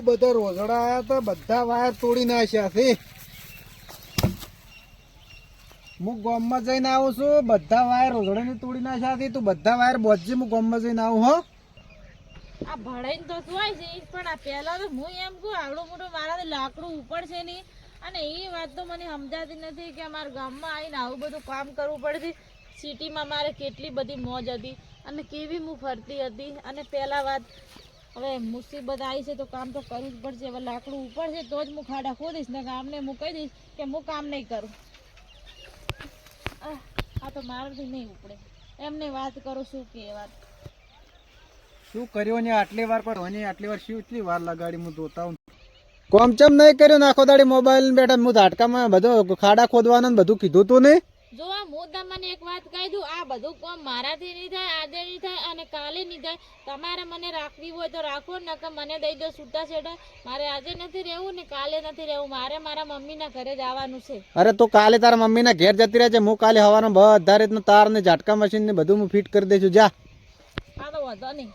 બધા રોઝડા આયા હતા, બધા વાયર તોડી નાખ્યા છે. હું ગામમાં જઈને આવું છું, બધા વાયર રોઝડાને તોડી નાખ્યા છે. તું બધા વાયર બોધજે, હું ગામમાં જઈને આવું. હો આ ભણાઈને તો શું છે, પણ આ પહેલા તો હું એમ કહું આવડું મોટું મારાથી લાકડું ઉપડશે નહીં. અને એ વાત તો મને સમજાતી નથી કે અમારા ગામમાં આવીને આવું બધું કામ કરવું પડશે. સિટીમાં મારે કેટલી બધી મોજ હતી અને કેવી હું ફરતી હતી. અને પહેલા વાત હવે મુસીબત આવી છે તો કામ તો કરવું જ પડશે. હવે લાકડું ઉપડશે તો જ હું ખાડા ખોદીશ ને ગામને હું કહી દઈશ કે હું કામ નહીં કરું. આ તો મારાથી નહીં ઉપડે. એમને વાત કરું શું કે વાત શું કર્યો ને આટલી વાર, પણ આટલી વાર શું એટલી વાર લગાડી હું જોતા હું. કોમ ચમ નહીં કર્યો, નાખો દાડી મોબાઈલ બેઠા. હું ઝાટકામાં બધું ખાડા ખોદવાનું બધું કીધું તું ને. જો હું તમને એક વાત કહી દઉં, આ બધું કામ મારાથી નહીં થાય, આજે નહીં થાય અને કાલે નહીં થાય. તમારે મને રાખવી હોય તો રાખો, નકર મને દઈ દો છૂટા છેડા. મારે આજે નથી રહેવું ને કાલે નથી રહેવું. મારે મારા મમ્મીના ઘરે જવાનું છે. અરે તો કાલે તારા મમ્મીના ઘેર જતી રહે છે. હું કાલે હવારમાં બધા રીતનું તાર ને ઝાટકા મશીન ને બધું હું ફિટ કરી દઈશું. જા. હા તો વાંધો નહીં.